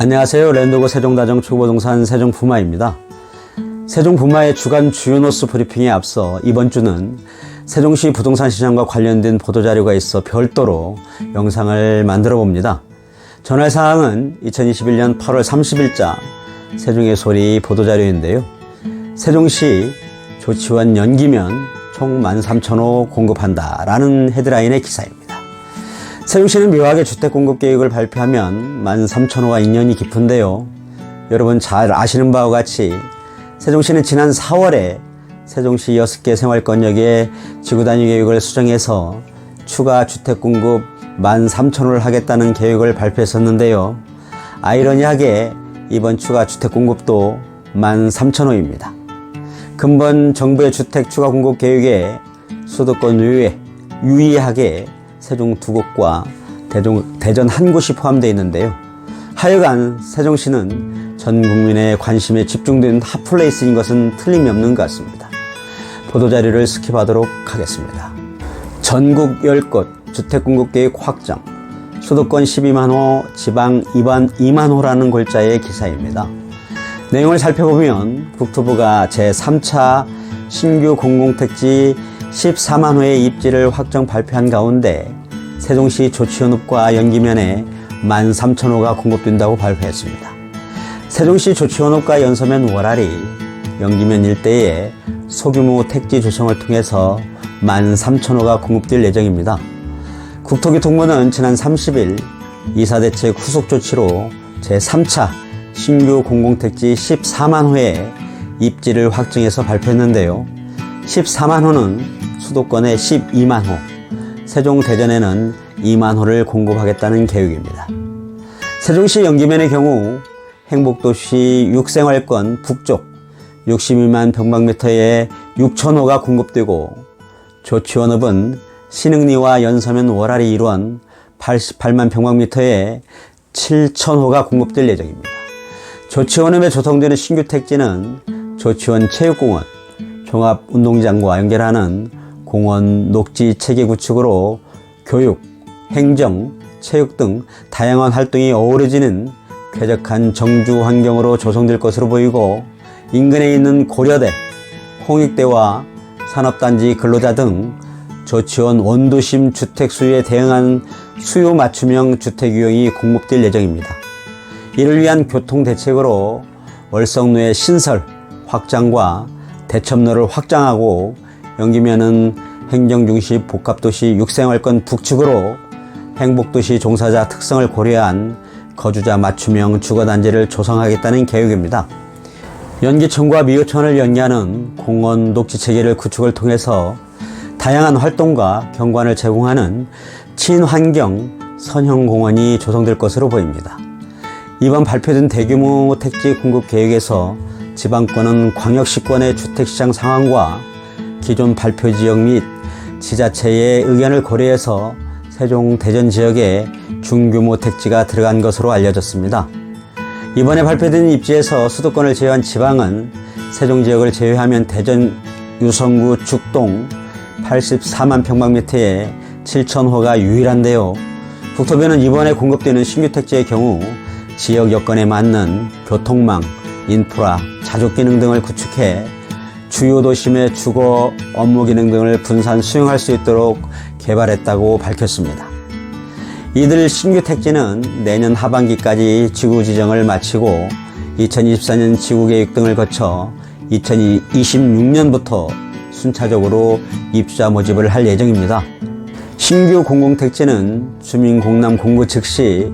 안녕하세요. 랜더고 세종다정 초보부동산 세종부마입니다. 세종부마의 주간 주요 뉴스 브리핑에 앞서 이번 주는 세종시 부동산 시장과 관련된 보도자료가 있어 별도로 영상을 만들어 봅니다. 전할 사항은 2021년 8월 30일자 세종의 소리 보도자료인데요. 세종시 조치원 연기면 총 13,000호 공급한다 라는 헤드라인의 기사입니다. 세종시는 묘하게 주택공급계획을 발표하면 13,000호와 인연이 깊은데요. 여러분 잘 아시는 바와 같이 세종시는 지난 4월에 세종시 6개 생활권역에 지구단위 계획을 수정해서 추가 주택공급 13,000호를 하겠다는 계획을 발표했었는데요. 아이러니하게 이번 추가 주택공급도 13,000호입니다. 근본 정부의 주택 추가 공급 계획에 수도권 외에 유의하게 세종 2곳과 대전 1곳이 포함되어 있는데요. 하여간 세종시는 전 국민의 관심에 집중된 핫플레이스인 것은 틀림이 없는 것 같습니다. 보도자료를 스킵하도록 하겠습니다. 전국 10곳 주택공급계획 확정, 수도권 12만호, 지방 2만호라는 골자의 기사입니다. 내용을 살펴보면 국토부가 제3차 신규 공공택지 14만호의 입지를 확정 발표한 가운데 세종시 조치원읍과 연기면에 13,000호가 공급된다고 발표했습니다. 세종시 조치원읍과 연서면 월아리, 연기면 일대에 소규모 택지 조성을 통해서 13,000호가 공급될 예정입니다. 국토교통부는 지난 30일 이사대책 후속 조치로 제3차 신규 공공택지 14만호의 입지를 확정해서 발표했는데요. 14만호는 수도권에 12만호, 세종 대전에는 2만호를 공급하겠다는 계획입니다. 세종시 연기면의 경우 행복도시 6생활권 북쪽 62만 평방미터에 6,000호가 공급되고 조치원읍은 신흥리와 연서면 월아리 일원 88만 평방미터에 7,000호가 공급될 예정입니다. 조치원읍에 조성되는 신규 택지는 조치원 체육공원, 종합운동장과 연결하는 공원, 녹지 체계 구축으로 교육, 행정, 체육 등 다양한 활동이 어우러지는 쾌적한 정주 환경으로 조성될 것으로 보이고 인근에 있는 고려대, 홍익대와 산업단지 근로자 등 조치원 원도심 주택 수요에 대응한 수요 맞춤형 주택 유형이 공급될 예정입니다. 이를 위한 교통 대책으로 월성로의 신설, 확장과 대첩로를 확장하고 연기면은 행정중심 복합도시 6생활권 북측으로 행복도시 종사자 특성을 고려한 거주자 맞춤형 주거단지를 조성하겠다는 계획입니다. 연기천과 미호천을 연계하는 공원 녹지체계를 구축을 통해서 다양한 활동과 경관을 제공하는 친환경 선형공원이 조성될 것으로 보입니다. 이번 발표된 대규모 택지 공급 계획에서 지방권은 광역시권의 주택시장 상황과 기존 발표 지역 및 지자체의 의견을 고려해서 세종 대전 지역에 중규모 택지가 들어간 것으로 알려졌습니다. 이번에 발표된 입지에서 수도권을 제외한 지방은 세종 지역을 제외하면 대전 유성구 죽동 84만 평방미터에 7,000호가 유일한데요. 국토부는 이번에 공급되는 신규 택지의 경우 지역 여건에 맞는 교통망, 인프라, 자족기능 등을 구축해 주요 도심의 주거, 업무 기능 등을 분산 수용할 수 있도록 개발했다고 밝혔습니다. 이들 신규 택지는 내년 하반기까지 지구 지정을 마치고 2024년 지구 계획 등을 거쳐 2026년부터 순차적으로 입주자 모집을 할 예정입니다. 신규 공공택지는 주민 공람 공고 즉시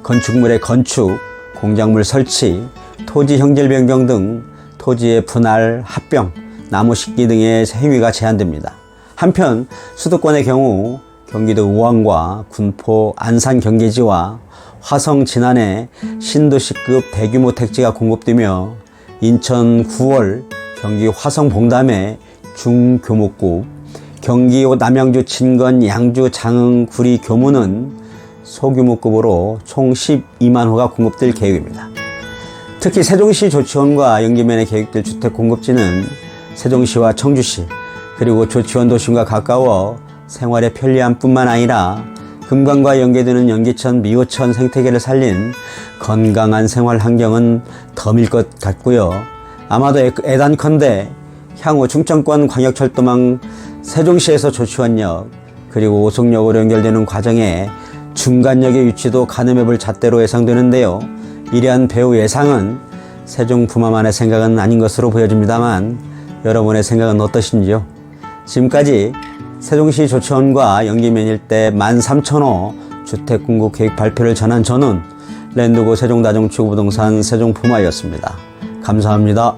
건축물의 건축, 공작물 설치, 토지 형질 변경 등 토지의 분할, 합병, 나무 심기 등의 행위가 제한됩니다. 한편 수도권의 경우 경기도 의왕과 군포, 안산 경계지와 화성, 진안에 신도시급 대규모 택지가 공급되며 인천 9월 경기 화성 봉담에 중교목급, 경기 남양주 진건, 양주 장흥, 구리 교문은 소규모급으로 총 12만호가 공급될 계획입니다. 특히 세종시 조치원과 연기면에 계획될 주택 공급지는 세종시와 청주시 그리고 조치원 도심과 가까워 생활의 편리함뿐만 아니라 금강과 연계되는 연기천, 미호천 생태계를 살린 건강한 생활 환경은 덤일 것 같고요. 아마도 애단컨대 향후 충청권 광역철도망 세종시에서 조치원역 그리고 오송역으로 연결되는 과정에 중간역의 위치도 가늠해볼 잣대로 예상되는데요. 이러한 배후 예상은 세종부마만의 생각은 아닌 것으로 보여집니다만 여러분의 생각은 어떠신지요? 지금까지 세종시 조치원과 연기면 일대 13,000호 주택공급 계획 발표를 전한 저는 랜드고 세종다중축부동산 세종부마였습니다. 감사합니다.